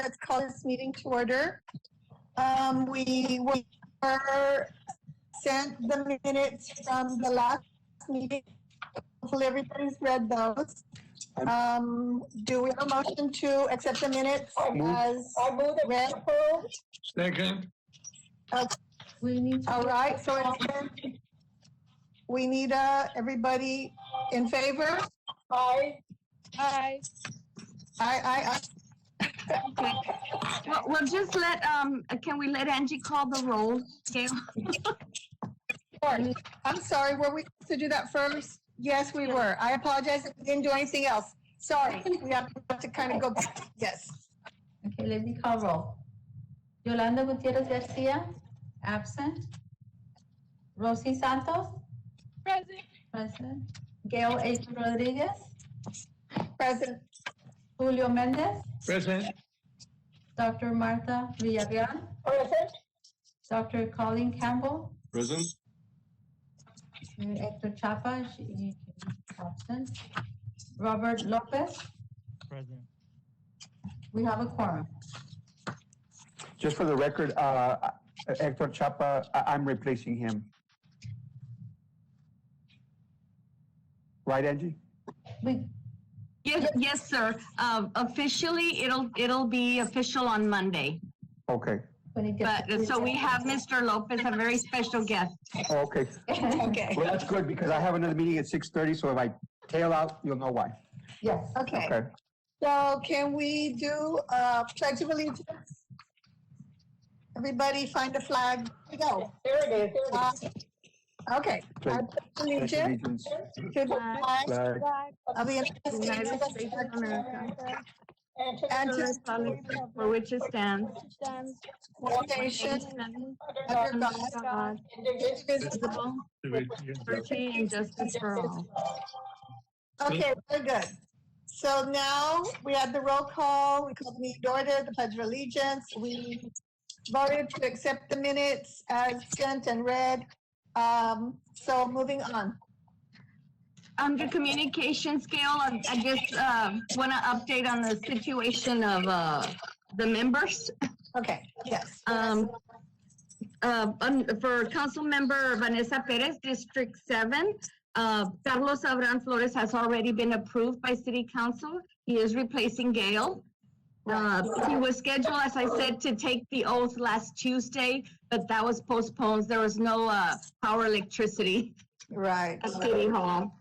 let's call this meeting to order. We were sent the minutes from the last meeting. Hopefully everybody's read those. Do we have a motion to accept the minutes as read? Second. All right, so we need everybody in favor? Aye. Aye. Aye. We'll just let, can we let Angie call the roll, Gail? I'm sorry, were we supposed to do that first? Yes, we were. I apologize if we didn't do anything else. Sorry, we have to kind of go back. Yes. Okay, let me call roll. Yolanda Gutierrez Garcia, absent. Rosie Santos, present. Gail H. Rodriguez, Present. Julio Mendez, Present. Dr. Martha Villarreal, Present. Dr. Colleen Campbell, Present. Hector Chapa, absent. Robert Lopez, Present. we have a quorum. Just for the record, Hector Chapa, I'm replacing him. Right, Angie? Yes, sir. Officially, it'll be official on Monday. Okay. But, so we have Mr. Lopez, a very special guest. Okay. Okay. Well, that's good because I have another meeting at 6:30, so if I tail out, you'll know why. Yes. Okay. Okay. So can we do Pledge of Allegiance? Everybody find a flag. Here we go. There it is. Okay. I pledge allegiance to the flag Flag. of the United States of America, and the to republic for which it stands, one nation under God, indivisible. indivisible, liberty and justice for all. Okay, very good. So now we had the roll call, we called the meeting to order, the Pledge of Allegiance. We voted to accept the minutes as sent and read. So moving on. Under communication scale, I just want to update on the situation of the members. Okay, yes. For Council Member Vanessa Perez, District 7, Carlos Abran Flores has already been approved by City Council. He is replacing Gail. He was scheduled, as I said, to take the oath last Tuesday, but that was postponed. There was no power electricity Right. at City Hall.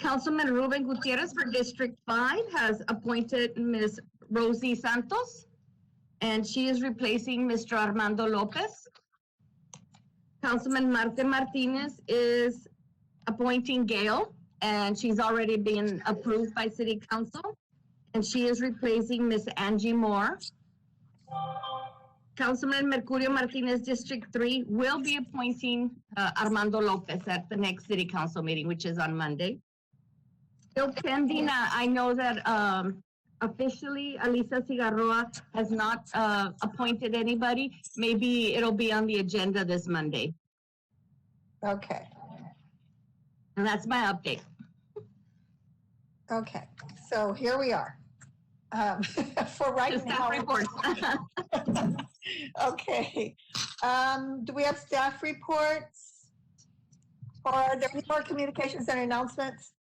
Councilman Ruben Gutierrez for District 5 has appointed Ms. Rosie Santos, and she is replacing Mr. Armando Lopez. Councilman Marte Martinez is appointing Gail, and she's already been approved by City Council, and she is replacing Ms. Angie Moore. Councilman Mercurio Martinez, District 3, will be appointing Armando Lopez at the next City Council meeting, which is on Monday. Still pending, I know that officially Alisa Cigarroa has not appointed anybody. Maybe it'll be on the agenda this Monday. Okay. And that's my update. Okay. So here we are. For right Just now. staff reports. Okay. Do we have staff reports? Or are there any more communications and announcements?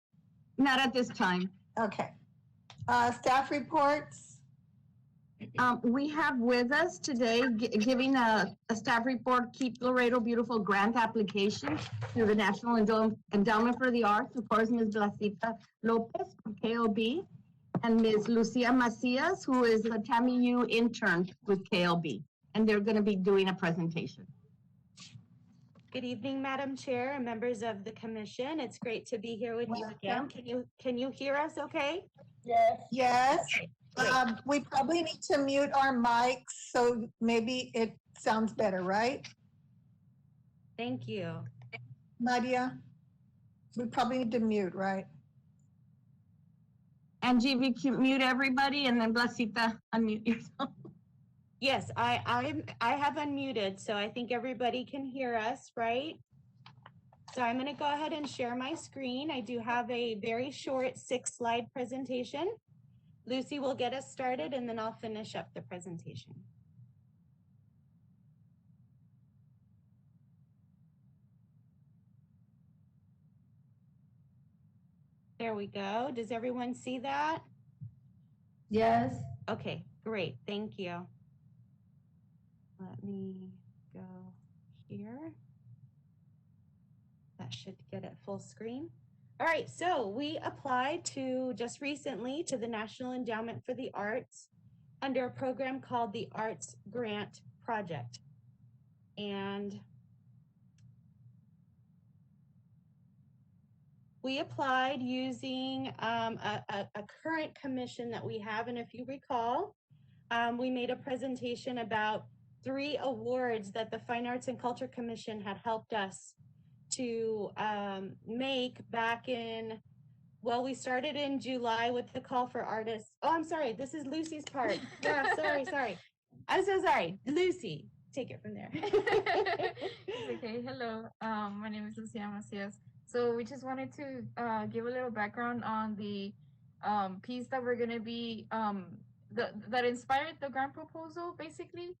Not at this time. Okay. Staff reports? We have with us today, giving a staff report, Keep Laredo Beautiful grant application to the National Endowment for the Arts, of course, Ms. Blasita Lopez from KLB, and Ms. Lucia Macias, who is a TAMIU intern with KLB, and they're going to be doing a presentation. Good evening, Madam Chair and members of the commission. It's great to be here with you again. Can you hear us okay? Yes. Yes. We probably need to mute our mics, so maybe it sounds better, right? Thank you. Nadia, we probably need to mute, right? Angie, if you can mute everybody, and then Blasita, unmute yourself. Yes, I have unmuted, so I think everybody can hear us, right? So I'm going to go ahead and share my screen. I do have a very short 6-slide presentation. Lucy will get us started and then I'll finish up the presentation. There we go. Does everyone see that? Yes. Okay, great. Thank you. Let me go here. That should get it full screen. All right, so we applied just recently to the National Endowment for the Arts under a program called the Arts Grant Project. And we applied using a current commission that we have. And if you recall, we made a presentation about 3 awards that the Fine Arts and Culture Commission had helped us to make back in, well, we started in July with the call for artists. Oh, I'm sorry, this is Lucy's part. Yeah, sorry. I'm so sorry. Lucy, take it from there. It's okay. Hello, my name is Lucia Macias. So we just wanted to give a little background on the piece that we're gonna be that inspired the grant proposal, basically.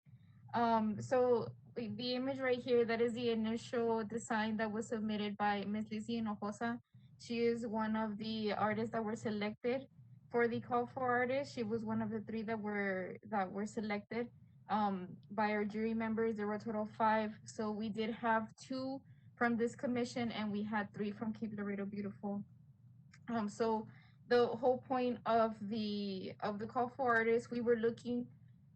So the image right here, that is the initial design that was submitted by Ms. Lizzie Hinojosa. She is one of the artists that were selected for the call for artists. She was one of the 3 that were selected by our jury members. There were a total of 5. So we did have 2 from this commission, and we had 3 from Keep Laredo Beautiful. So the whole point of the call for artists, we were looking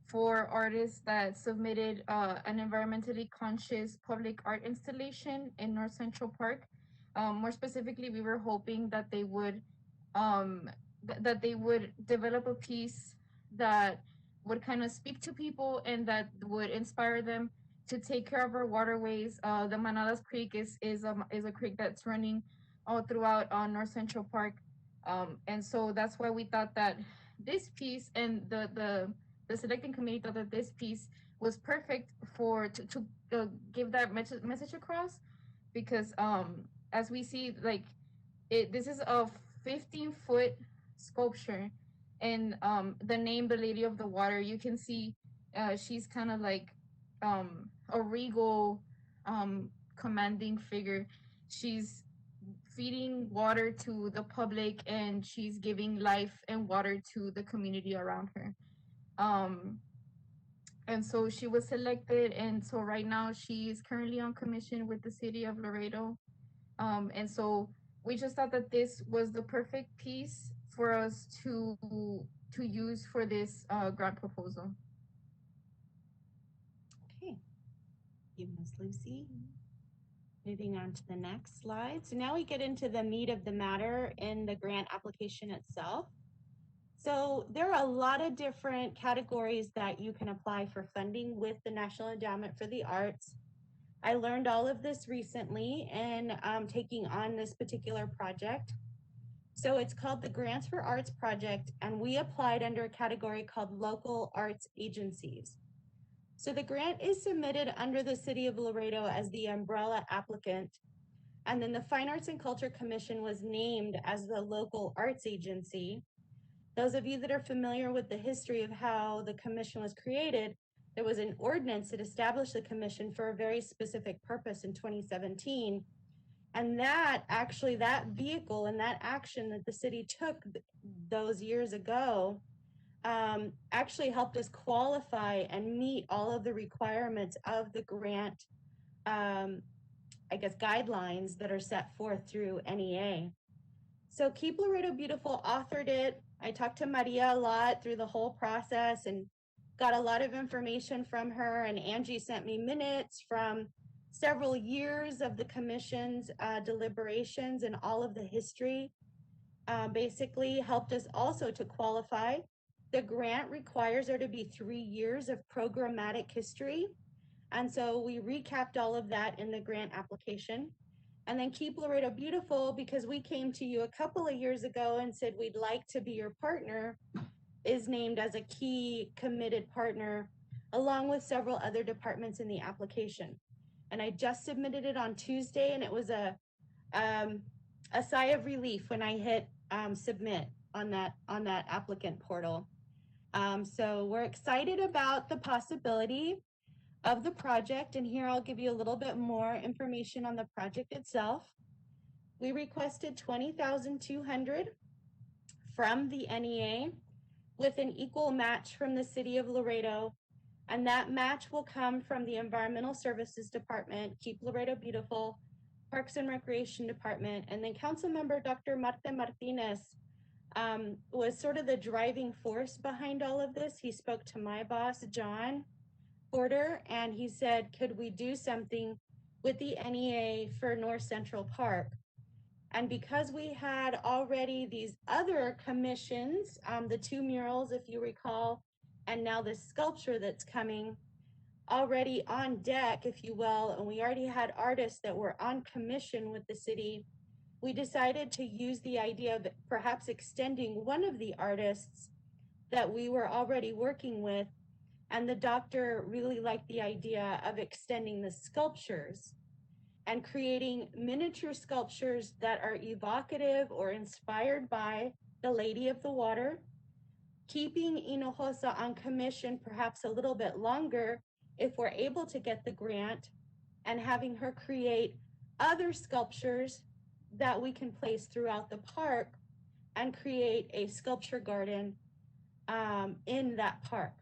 for artists that submitted an environmentally conscious public art installation in North Central Park. More specifically, we were hoping that they would develop a piece that would kind of speak to people and that would inspire them to take care of our waterways. The Manadas Creek is a creek that's running all throughout North Central Park, and so that's why we thought that this piece, and the selecting committee thought that this piece was perfect to give that message across, because as we see, like, this is a 15-foot sculpture, and the name, the Lady of the Water, you can see she's kind of like a regal commanding figure. She's feeding water to the public, and she's giving life and water to the community around her. And so she was selected, and so right now she is currently on commission with the city of Laredo. And so we just thought that this was the perfect piece for us to use for this grant proposal. Okay, thank you, Ms. Lucy. Moving on to the next slide. So now we get into the meat of the matter in the grant application itself. So there are a lot of different categories that you can apply for funding with the National Endowment for the Arts. I learned all of this recently and taking on this particular project. So it's called the Grants for Arts Project, and we applied under a category called Local Arts Agencies. So the grant is submitted under the City of Laredo as the umbrella applicant, and then the Fine Arts and Culture Commission was named as the local arts agency. Those of you that are familiar with the history of how the commission was created, there was an ordinance that established the commission for a very specific purpose in 2017. And that vehicle and that action that the city took those years ago actually helped us qualify and meet all of the requirements of the grant, guidelines that are set forth through NEA. So Keep Laredo Beautiful authored it. I talked to Maria a lot through the whole process and got a lot of information from her, and Angie sent me minutes from several years of the commission's deliberations and all of the history. Basically helped us also to qualify. The grant requires there to be 3 years of programmatic history. And so we recapped all of that in the grant application. And then Keep Laredo Beautiful, because we came to you a couple of years ago and said we'd like to be your partner, is named as a key committed partner, along with several other departments in the application. And I just submitted it on Tuesday, and it was a sigh of relief when I hit submit. on that applicant portal. So we're excited about the possibility of the project, and here I'll give you a little bit more information on the project itself. We requested $20,200 from the NEA with an equal match from the City of Laredo, and that match will come from the Environmental Services Department, Keep Laredo Beautiful, Parks and Recreation Department, and then Councilmember Dr. Marte Martinez was sort of the driving force behind all of this. He spoke to my boss, John Porter, and he said, could we do something with the NEA for North Central Park? And because we had already these other commissions, the 2 murals, if you recall, and now this sculpture that's coming already on deck, if you will, and we already had artists that were on commission with the city, we decided to use the idea of perhaps extending one of the artists that we were already working with. And the doctor really liked the idea of extending the sculptures and creating miniature sculptures that are evocative or inspired by the Lady of the Water, keeping Hinojosa on commission perhaps a little bit longer if we're able to get the grant, and having her create other sculptures that we can place throughout the park and create a sculpture garden in that park.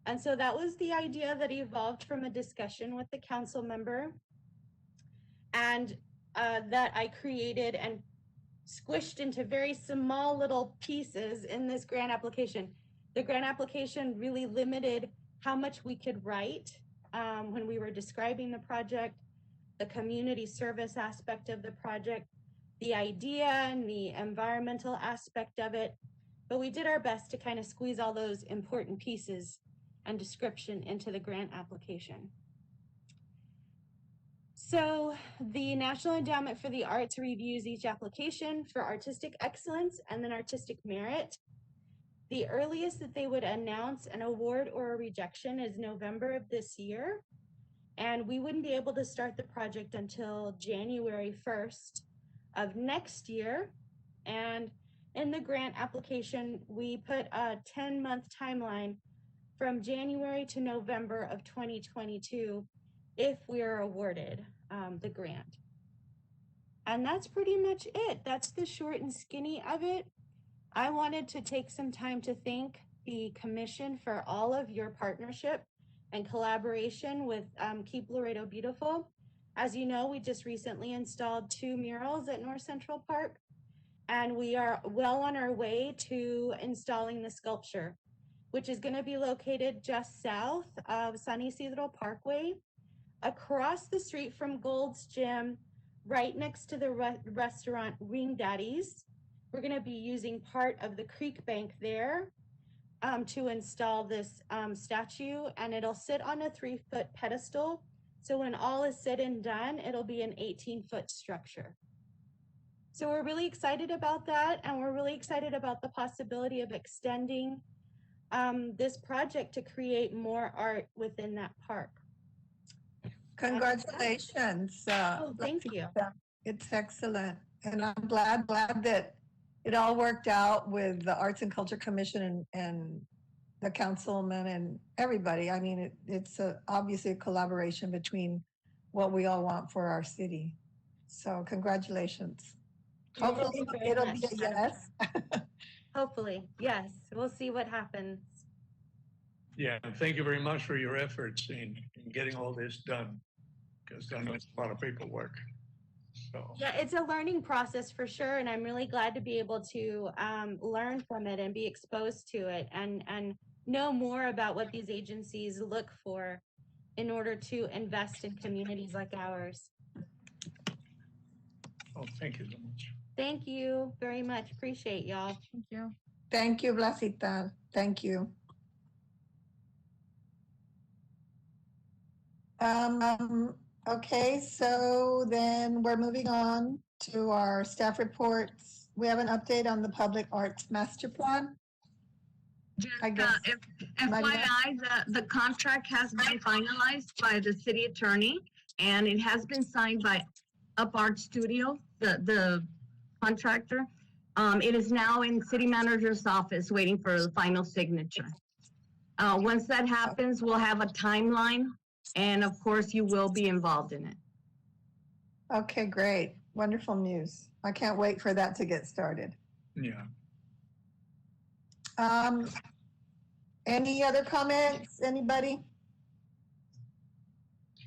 And so that was the idea that evolved from a discussion with the council member, and that I created and squished into very small little pieces in this grant application. The grant application really limited how much we could write when we were describing the project, the community service aspect of the project, the idea and the environmental aspect of it. But we did our best to kind of squeeze all those important pieces and description into the grant application. So the National Endowment for the Arts reviews each application for artistic excellence and then artistic merit. The earliest that they would announce an award or a rejection is November of this year. And we wouldn't be able to start the project until January 1st of next year. And in the grant application, we put a 10-month timeline from January to November of 2022 if we are awarded the grant. And that's pretty much it. That's the short and skinny of it. I wanted to take some time to thank the commission for all of your partnership and collaboration with Keep Laredo Beautiful. As you know, we just recently installed 2 murals at North Central Park, and we are well on our way to installing the sculpture, which is going to be located just south of San Isidro Parkway, across the street from Gold's Gym, right next to the restaurant Ring Daddies. We're going to be using part of the creek bank there to install this statue, and it'll sit on a 3-foot pedestal. So when all is said and done, it'll be an 18-foot structure. So we're really excited about that, and we're really excited about the possibility of extending this project to create more art within that park. Congratulations. Thank you. It's excellent. And I'm glad that it all worked out with the Arts and Culture Commission and the councilman and everybody. I mean, it's obviously a collaboration between what we all want for our city. So congratulations. Hopefully it'll be a yes. Hopefully, yes. We'll see what happens. Yeah, and thank you very much for your efforts in getting all this done, because I know it's a lot of paperwork. So Yeah, it's a learning process for sure, and I'm really glad to be able to learn from it and be exposed to it and know more about what these agencies look for in order to invest in communities like ours. oh, thank you so much. Thank you very much. Appreciate y'all. Thank you. Thank you, Blasita. Thank you. Okay, so then we're moving on to our staff reports. We have an update on the Public Arts Master Plan. I guess. FYI, the contract has been finalized by the city attorney, and it has been signed by Up Art Studio, the contractor. It is now in city manager's office waiting for the final signature. Once that happens, we'll have a timeline, and of course, you will be involved in it. Okay, great. Wonderful news. I can't wait for that to get started. Yeah. Any other comments? Anybody?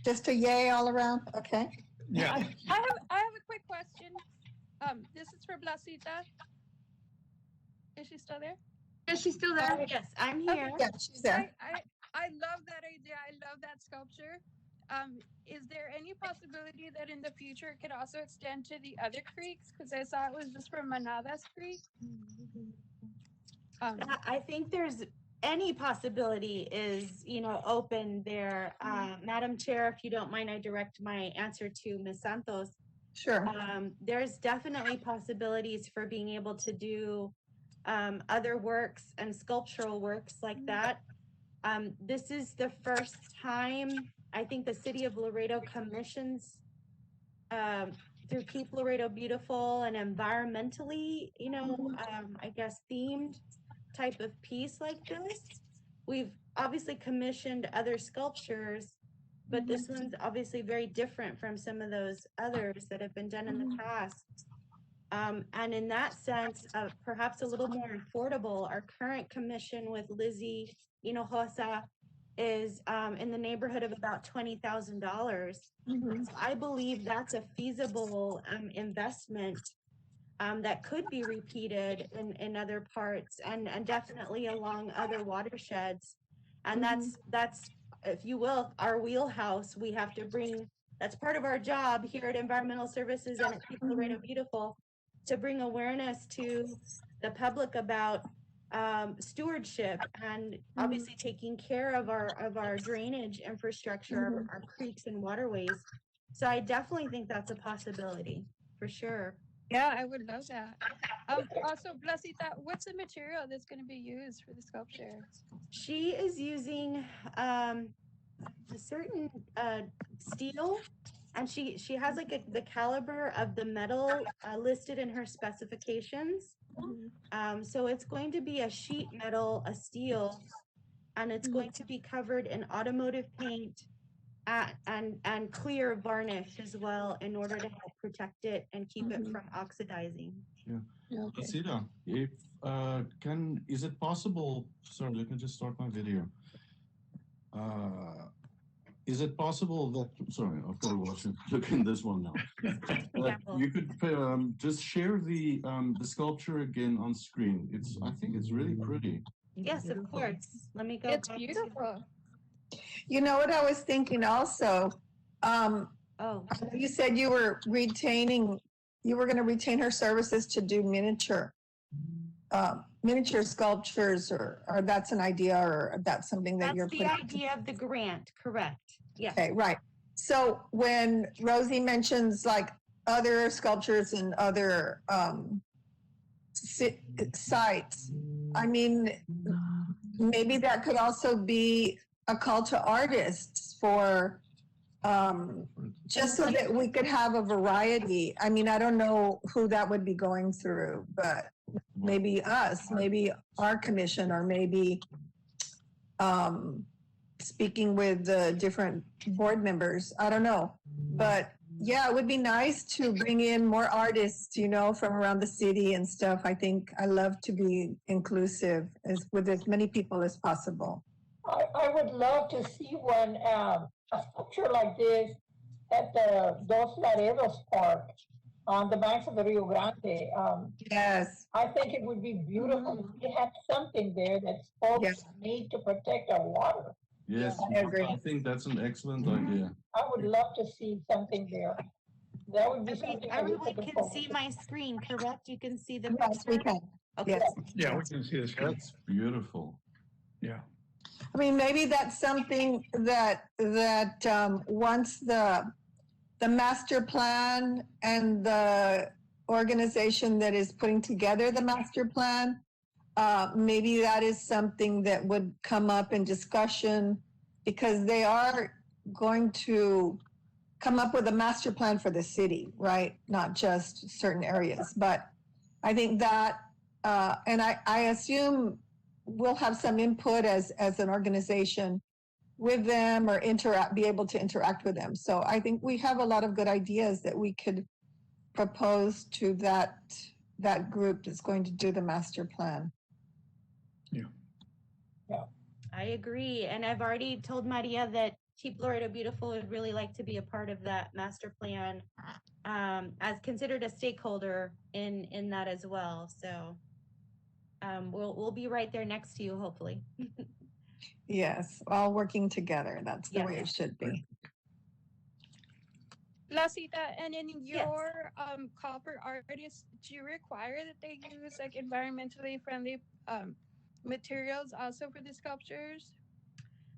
Just a yay all around? Okay. Yeah. I have a quick question. This is for Blasita. Is she still there? Is she still there? Yes, I'm here. Yeah, she's there. I love that idea. I love that sculpture. Is there any possibility that in the future it could also extend to the other creeks? Because I saw it was just for Manadas Creek. I think there's any possibility is, open there. Madam Chair, if you don't mind, I direct my answer to Ms. Santos. Sure. There's definitely possibilities for being able to do other works and sculptural works like that. This is the first time I think the city of Laredo commissions through Keep Laredo Beautiful and environmentally, I guess themed type of piece like this. We've obviously commissioned other sculptures, but this one's obviously very different from some of those others that have been done in the past. And in that sense, perhaps a little more affordable. Our current commission with Lizzie Hinojosa is in the neighborhood of about $20,000. So I believe that's a feasible investment that could be repeated in other parts and definitely along other watersheds. And that's, if you will, our wheelhouse. We have to bring, that's part of our job here at Environmental Services and at Keep Laredo Beautiful, to bring awareness to the public about stewardship and obviously taking care of our drainage infrastructure, our creeks and waterways. So I definitely think that's a possibility for sure. Yeah, I would love that. Also, Blasita, what's the material that's going to be used for the sculpture? She is using a certain steel, and she has like the caliber of the metal listed in her specifications. So it's going to be a sheet metal, a steel, and it's going to be covered in automotive paint and clear varnish as well in order to help protect it and keep it from oxidizing. Yeah. Asida, if is it possible? Sorry, let me just start my video. Is it possible that, sorry, I've got to watch it, look in this one now. You could just share the sculpture again on screen. I think it's really pretty. Yes, of course. Let me go. It's beautiful. You know what I was thinking also? You said you were going to retain her services to do miniature sculptures, or that's an idea, or that's something that you're putting. That's the idea of the grant, correct? Yeah. Okay, right. So when Rosie mentions like other sculptures and other sites, I mean, maybe that could also be a call to artists for just so that we could have a variety. I mean, I don't know who that would be going through, but maybe us, maybe our commission, or maybe speaking with the different board members. I don't know. But yeah, it would be nice to bring in more artists, from around the city and stuff. I think I love to be inclusive with as many people as possible. I would love to see one, a sculpture like this at the Dos Laredos Park on the banks of the Rio Grande. Yes. I think it would be beautiful if we have something there that folks need to protect our water. Yes, I agree. I think that's an excellent idea. I would love to see something there. That would be something Everyone can see my screen, correct? You can see the Yes, we can. Okay. Yes. Yeah, we can see this. That's beautiful. Yeah. I mean, maybe that's something that once the master plan and the organization that is putting together the master plan, maybe that is something that would come up in discussion, because they are going to come up with a master plan for the city, right? Not just certain areas, but I think that, and I assume we'll have some input as an organization with them or be able to interact with them. So I think we have a lot of good ideas that we could propose to that group that's going to do the master plan. I agree. And I've already told Maria that Keep Laredo Beautiful would really like to be a part of that master plan, as considered a stakeholder in that as well. So we'll be right there next to you, hopefully. Yes, all working together. That's the way it should be. Lasita, and in Yes. your call for artists, do you require that they use like environmentally friendly materials also for the sculptures?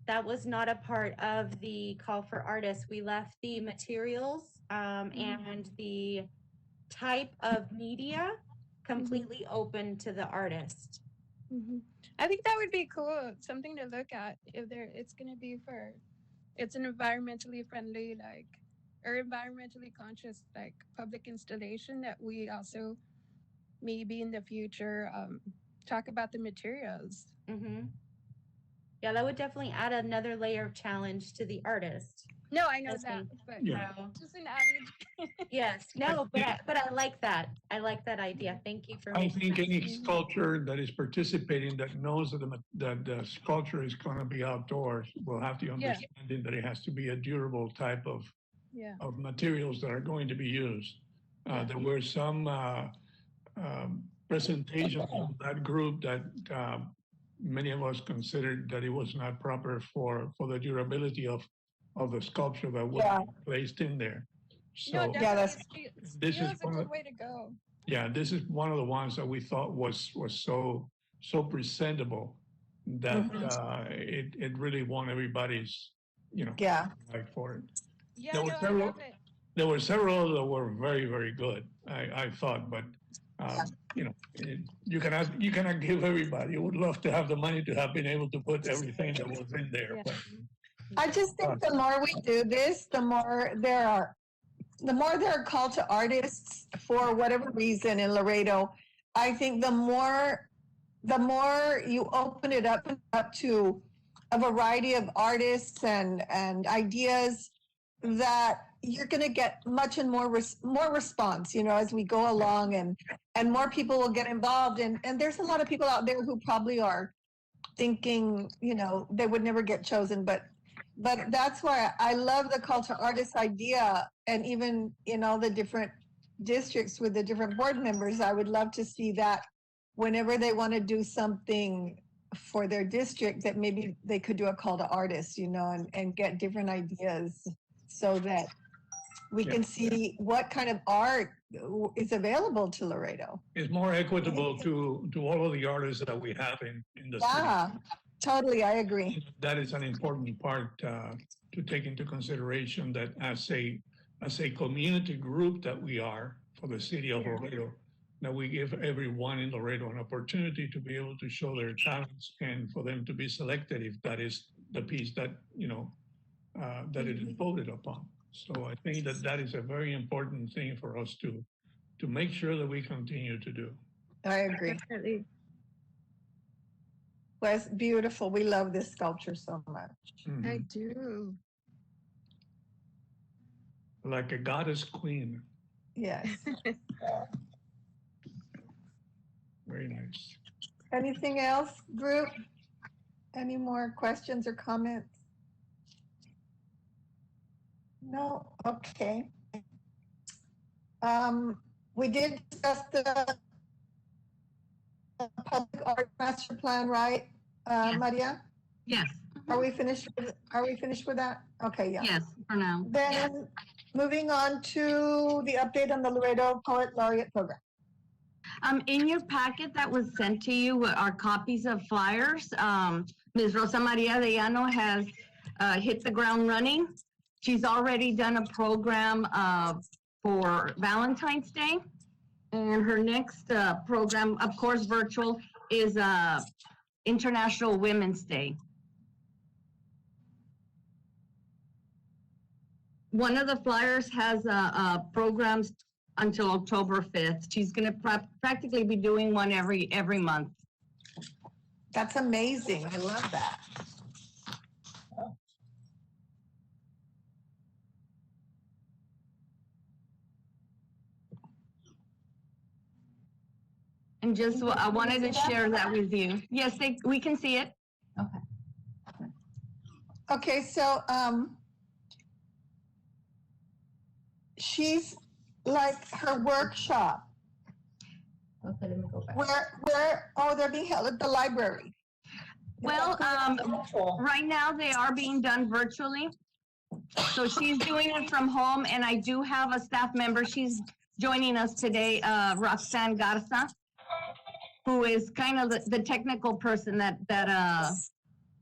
That was not a part of the call for artists. We left the materials and the type of media completely open to the artist. I think that would be cool, something to look at if it's going to be it's an environmentally friendly or environmentally conscious public installation that we also maybe in the future talk about the materials. Yeah, that would definitely add another layer of challenge to the artist. No, I know that, but just an added. Yes, no, but I like that. I like that idea. Thank you for. I think any sculpture that is participating that knows that the sculpture is going to be outdoors will have the understanding that it has to be a durable type of materials that are going to be used. There were some presentations of that group that many of us considered that it was not proper for the durability of the sculpture that was placed in there. So this is a good way to go. Yeah, this is one of the ones that we thought was so presentable that it really won everybody's like for it. Yeah, I love it. There were several that were very, very good. I thought, but you cannot give everybody. You would love to have the money to have been able to put everything that was in there. But, I just think the more we do this, the more there are call to artists for whatever reason in Laredo. I think the more you open it up to a variety of artists and ideas, that you're going to get much and more response, as we go along, and more people will get involved. And there's a lot of people out there who probably are thinking, they would never get chosen, but that's why I love the call to artists idea. And even in all the different districts with the different board members, I would love to see that whenever they want to do something for their district, that maybe they could do a call to artists, and get different ideas so that we can see what kind of art is available to Laredo. It's more equitable to all of the artists that we have in the city. Yeah, totally, I agree. That is an important part to take into consideration, that as a community group that we are for the city of Laredo, that we give everyone in Laredo an opportunity to be able to show their talents and for them to be selected if that is the piece that that it is voted upon. So I think that is a very important thing for us to make sure that we continue to do. I agree. Definitely. Well, it's beautiful. We love this sculpture so much. I do. Like a goddess queen. Yes. Very nice. Anything else, group? Any more questions or comments? No? Okay. We did discuss the public art master plan, right, Maria? Yes. Are we finished with that? Okay, yeah. Yes, for now. Then moving on to the update on the Laredo Poet Laureate Program. In your packet that was sent to you are copies of flyers. Ms. Rosa Maria de Llano has hit the ground running. She's already done a program for Valentine's Day. And her next program, of course, virtual, is International Women's Day. One of the flyers has programs until October 5th. She's going to practically be doing one every month. That's amazing. I love that. And just, I wanted to share that with you. Yes, we can see it. Okay. Okay, so she's like her workshop. Okay, let me go back. Where? Oh, they're being held at the library. Well, right now they are being done virtually. So she's doing it from home, and I do have a staff member. She's joining us today, Roxanne Garza, who is kind of the technical person that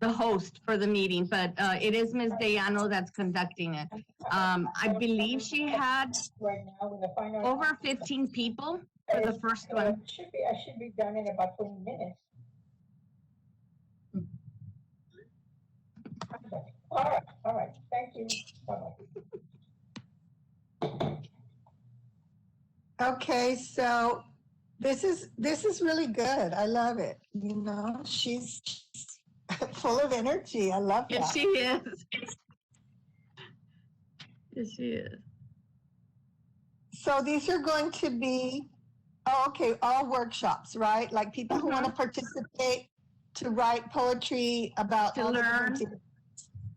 the host for the meeting, but it is Ms. Dayano that's conducting it. I believe she had over 15 people for the first one. I should be done in about 20 minutes. All right, thank you. Bye-bye. Okay, so this is really good. I love it. You know, she's full of energy. I love that. Yes, she is. Yes, she is. So these are going to be, oh, okay, all workshops, right? Like people who want to participate to write poetry about To all the learn. different-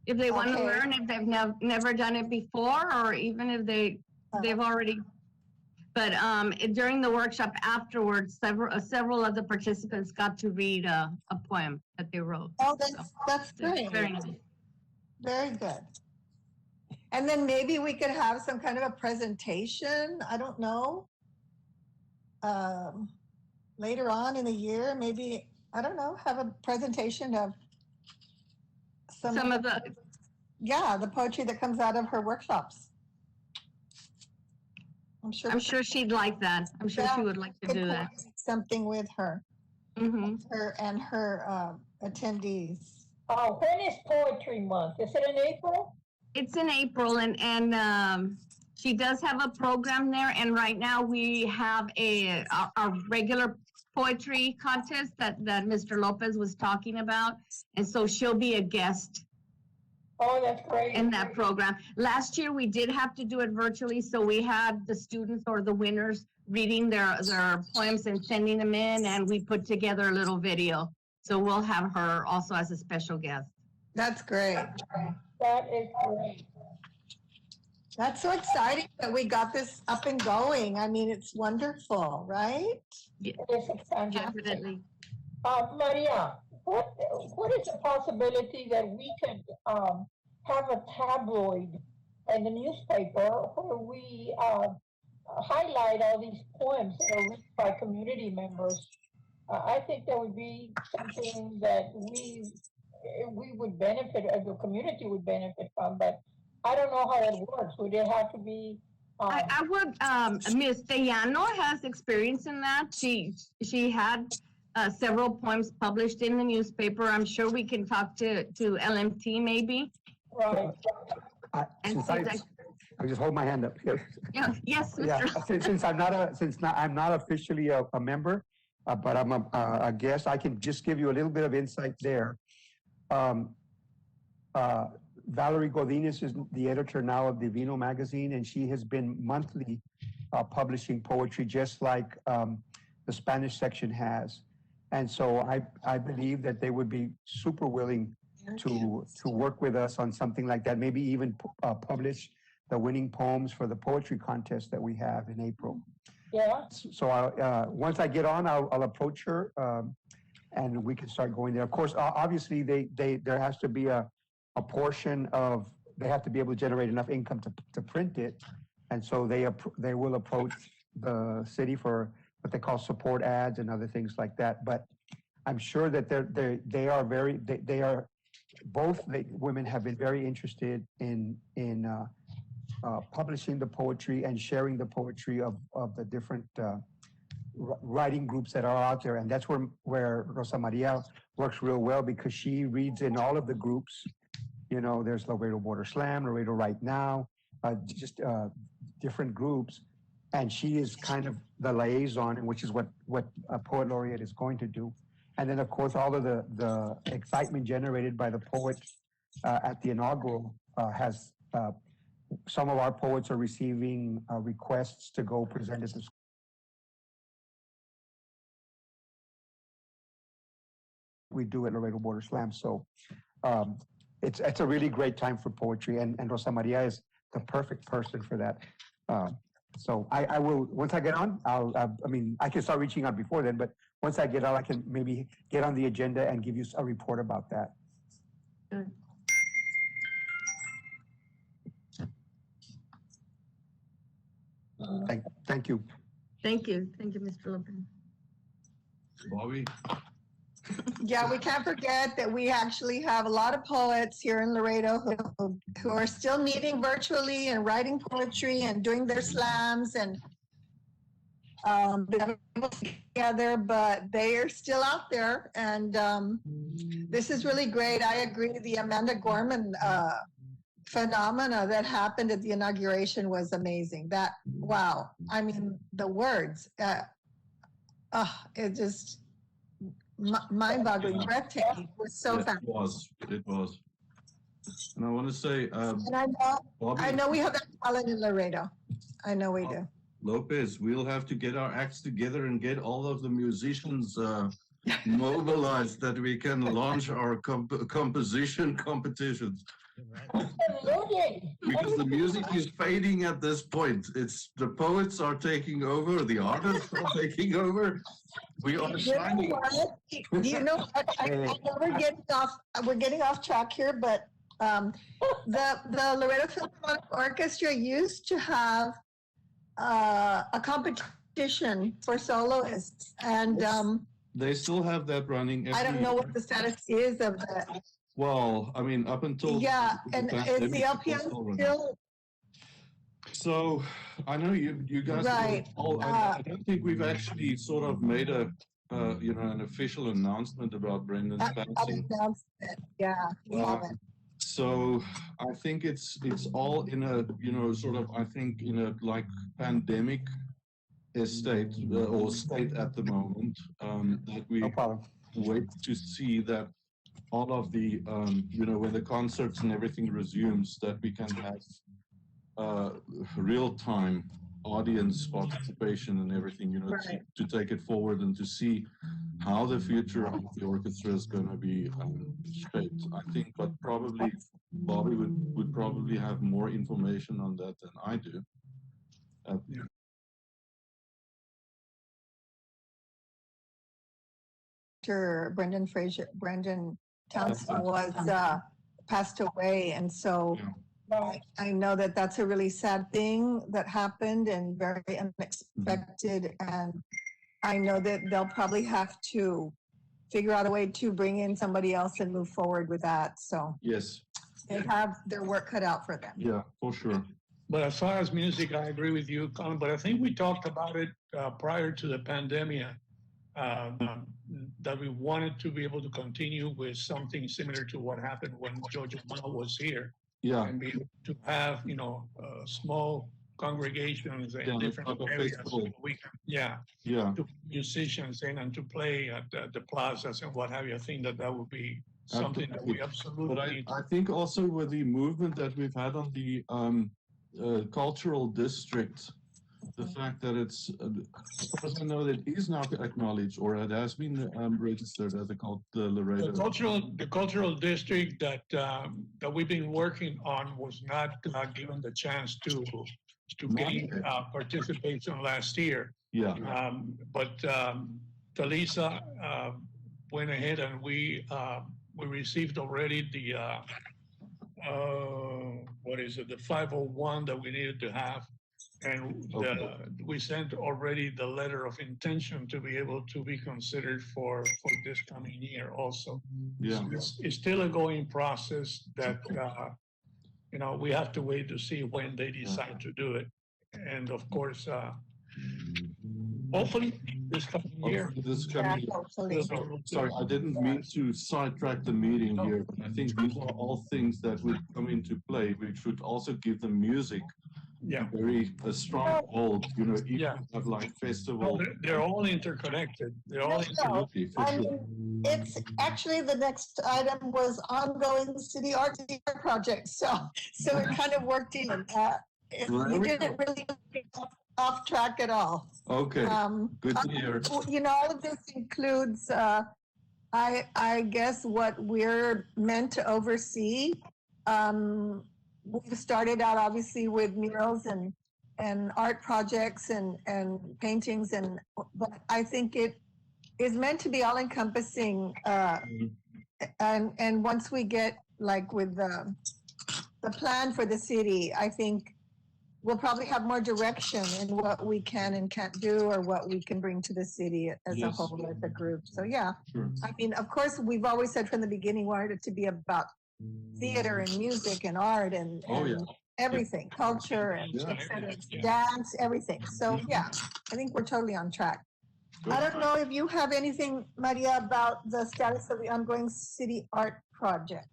If they want to Okay. learn, if they've never done it before, or even if they've already. But during the workshop afterwards, several of the participants got to read a poem that they wrote. Oh, So, that's great. very nice. Very good. And then maybe we could have some kind of a presentation. I don't know. Later on in the year, maybe, I don't know, have a presentation of Some of the, the poetry that comes out of her workshops. I'm sure she'd like that. I'm sure she Yeah, would like to could do that. coordinate something with her, her attendees. When is Poetry Month? Is it in April? It's in April, and she does have a program there. And right now we have our regular poetry contest that Mr. Lopez was talking about, and so she'll be a guest. Oh, that's great. In that program. Last year, we did have to do it virtually, so we had the students or the winners reading their poems and sending them in, and we put together a little video. So we'll have her also as a special guest. That's great. That is great. That's so exciting that we got this up and going. I mean, it's wonderful, right? Yeah, It's fantastic. definitely. Maria, what is the possibility that we could have a tabloid in the newspaper where we highlight all these poems that are written by community members? I think that would be something that we would benefit, the community would benefit from, but I don't know how it works. Would it have to be? I would, Ms. Dayano has experience in that. She had several poems published in the newspaper. I'm sure we can talk to LMT maybe. Right. I just hold my hand up here. Yeah, yes, Mr. Yeah, since I'm not officially a member, but I'm a guest, I can just give you a little bit of insight there. Valerie Godinez is the editor now of Divino magazine, and she has been monthly publishing poetry, just like the Spanish section has. And so I believe that they would be super willing to work with us on something like that, maybe even publish the winning poems for the poetry contest that we have in April. Yeah. So once I get on, I'll approach her, and we can start going there. Of course, obviously, there has to be a portion of, they have to be able to generate enough income to print it, and so they will approach the city for what they call support ads and other things like that. But I'm sure that they are both the women have been very interested in publishing the poetry and sharing the poetry of the different writing groups that are out there. And that's where Rosa Maria works real well, because she reads in all of the groups. You know, there's Laredo Border Slam, Laredo Right Now, just different groups. and she is kind of the liaison, which is what a poet laureate is going to do. And then, of course, all of the excitement generated by the poet at the inaugural has some of our poets are receiving requests to go present at the school. We do at Laredo Border Slam. So it's a really great time for poetry, and Rosa Maria is the perfect person for that. So I will, once I get on, I mean, I can start reaching out before then, but once I get on, I can maybe get on the agenda and give you a report about that. Good. Thank you. Thank you. Thank you, Mr. Lopez. Bobby? Yeah, we can't forget that we actually have a lot of poets here in Laredo who are still meeting virtually and writing poetry and doing their slams and together, but they are still out there. And this is really great. I agree. The Amanda Gorman phenomena that happened at the inauguration was amazing. That, wow. I mean, the words, it just, mind-boggling, breathtaking. It was so fast. It was. And I want to say, And Bobby, I know we have that talent in Laredo. I know we do. Lopez, we'll have to get our acts together and get all of the musicians mobilized that we can launch our composition competitions. Absolutely. Because the music is fading at this point. It's the poets are taking over, the artists are taking over. We are shining. You know what? I know we're getting off track here, but the Laredo Philharmonic Orchestra used to have a competition for soloists, and They still have that running. I don't know what the status is of that. Well, I mean, up until and is the LPM still? So I know you guys. Right. I don't think we've actually sort of made a an official announcement about Brendan's passing. Yeah, we haven't. So I think it's all in a sort of, I think, in a like pandemic state or state at the moment, that we wait to see that all of the when the concerts and everything resumes, that we can have real time audience participation and everything, Right. to take it forward and to see how the future of the orchestra is going to be shaped. I think, but probably Bobby would probably have more information on that than I do. Brendan Townsend was passed away, and so I know that that's a really sad thing that happened and very unexpected. And I know that they'll probably have to figure out a way to bring in somebody else and move forward with that. So yes, they have their work cut out for them. Yeah, for sure. But as far as music, I agree with you, Colin, but I think we talked about it prior to the pandemic, that we wanted to be able to continue with something similar to what happened when Jojo Ma was here. Yeah. And be able to have, small congregations in different areas. We can, to musicians in and to play at the plazas and what have you. I think that would be something that we absolutely But need. I think also with the movement that we've had on the cultural district, the fact that it's, because I know that it is now acknowledged, or it has been registered as the Laredo. The cultural district that we've been working on was not given the chance to gain participation last year. Yeah. But Talisa went ahead and we received already the the 501 that we needed to have. And we sent already the letter of intention to be able to be considered for this coming year also. Yeah. So it's still a going process that, we have to wait to see when they decide to do it. And of course, hopefully this coming year. Sorry, I didn't mean to sidetrack the meeting here, but I think these are all things that would come into play. We should also give the music Yeah. very a strong hold, you know, if Yeah. you have like Well, festival. they're all interconnected. They're all No, Absolutely, for I sure. mean, it's actually the next item was ongoing city art project. So it kind of worked in. Well, You we didn't really get off track at all. Okay, good to hear. You know, all of this includes, I guess, what we're meant to oversee. We started out obviously with murals and art projects and paintings, but I think it is meant to be all encompassing. And once we get like with the plan for the city, I think we'll probably have more direction in what we can and can't do, or what we can bring to the city as a Yes. whole, as a group. So yeah, Sure. I mean, of course, we've always said from the beginning, wanted it to be about theater and music and art and, Oh, yeah. everything, culture and Yeah. et cetera, Yeah. dance, everything. So yeah, I think we're totally on track. I don't know if you have anything, Maria, about the status of the ongoing city art project.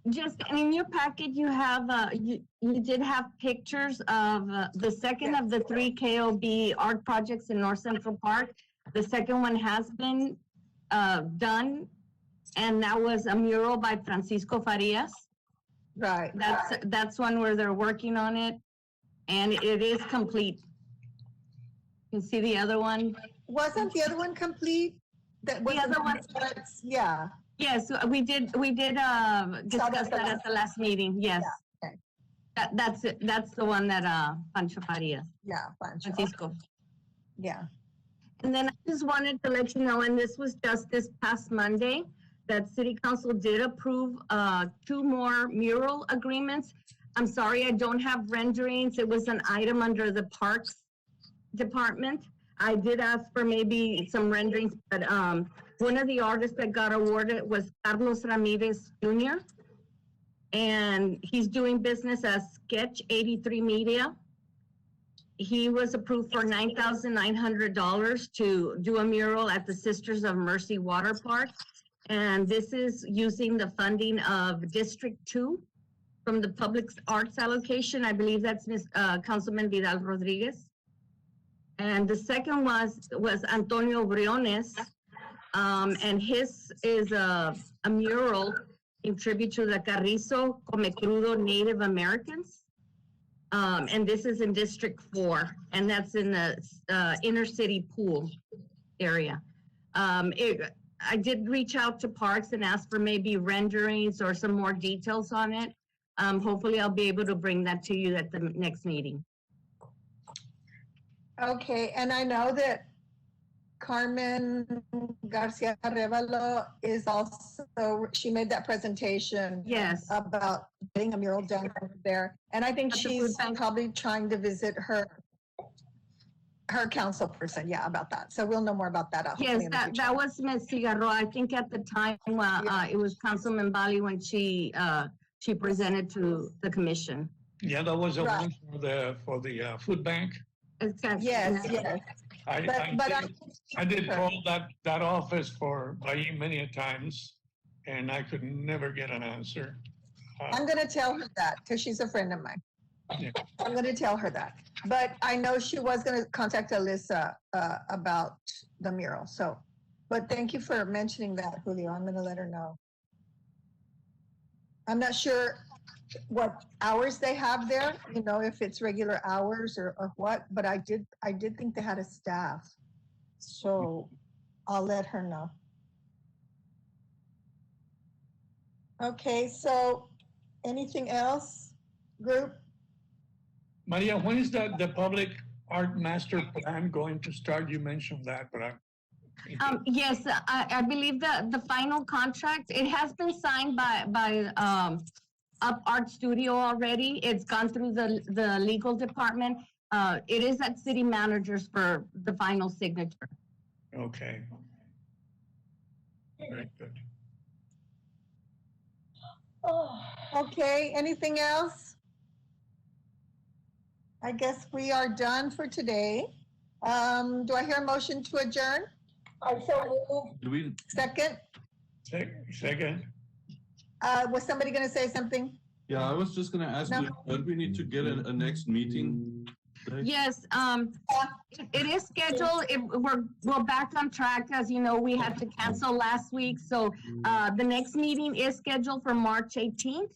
Just in your packet, you have, you did have pictures of the second of the three KOB art projects in North Central Park. The second one has been done, and that was a mural by Francisco Farias. Right. That's one where they're working on it, and it is complete. You see the other one? Wasn't the other one complete? That was The other one, yeah. yes, we did discuss that at the last meeting, yes. Yeah, okay. That's it, that's the one that Pancho Farias, Yeah, Pancho. Francisco. Yeah. And then I just wanted to let you know, and this was just this past Monday, that City Council did approve 2 more mural agreements. I'm sorry, I don't have renderings. It was an item under the Parks Department. I did ask for maybe some renderings, but one of the artists that got awarded was Carlos Ramirez Jr. And he's doing business as Sketch 83 Media. He was approved for $9,900 to do a mural at the Sisters of Mercy Water Park. And this is using the funding of District 2 from the Public Arts allocation. I believe that's Councilman Vidal Rodriguez. And the second was Antonio Briones, and his is a mural in tribute to the Carrizo Come Crudo Native Americans. And this is in District 4, and that's in the inner city pool area. I did reach out to Parks and ask for maybe renderings or some more details on it. Hopefully I'll be able to bring that to you at the next meeting. Okay, and I know that Carmen Garcia Arevalo is also, she made that presentation. Yes. About getting a mural done over there. And I think At the she's food bank. probably trying to visit her council person, yeah, about that. So we'll know more about that. hopefully Yes, in the future. that was Ms. Cigarro. I think at the time, it was Councilman Bali when she presented to the commission. Yeah, that was the Right. one for the food bank. Exactly. Yes, yes. I did call that office for many a times, and I could never get an answer. I'm gonna tell her that because she's a friend of mine. Yeah. I'm gonna tell her that. But I know she was gonna contact Alyssa about the mural. So, but thank you for mentioning that, Julio. I'm gonna let her know. I'm not sure what hours they have there, you know, if it's regular hours or what, but I did think they had a staff. So I'll let her know. Okay, so anything else, group? Maria, when is the public art master plan going to start? You mentioned that, but Yes, I believe the final contract, it has been signed by Up Art Studio already. It's gone through the legal department. It is at city managers for the final signature. okay. Very good. Okay, anything else? I guess we are done for today. Do I hear a motion to adjourn? I so move. Second? Second? Was somebody gonna say something? Yeah, I was just gonna ask you, don't we need to get a next meeting date? Yes, it is scheduled. We're back on track. As you know, we had to cancel last week. So, the next meeting is scheduled for March 18th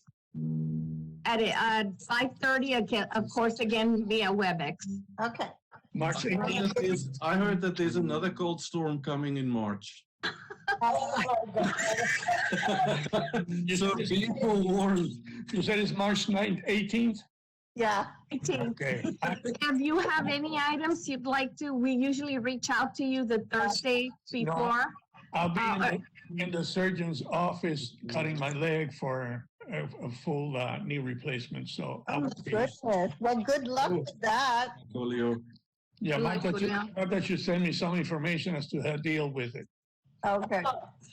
at 5:30, again, of course, again, via WebEx. Okay. March I heard 18th. that I heard that there's another cold storm coming in March. Oh my God. So be forewarned. You said it's March 9th, 18th? Yeah. 18th. Okay. If you have any items you'd like to, we usually reach out to you the Thursday before. I'll be in the surgeon's office cutting my leg for a full knee replacement. So Oh, goodness. Well, good luck with that. Julio. yeah, Like Martha should send me some information as to how to deal with it. Okay.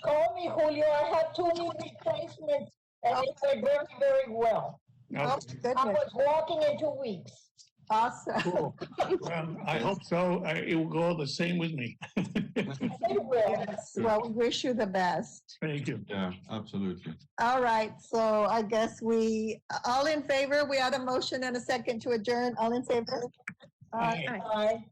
Call me, Julio. I had 2 knee replacements and they went very, very well. Oh, I goodness. was walking in 2 weeks. Awesome. Cool. Well, I hope so. It will go the same with me. It will. Yes. Well, we wish you the best. Thank you. Yeah, absolutely. All right. So I guess all in favor, we had a motion and a second to adjourn. All in favor? Aye. Bye.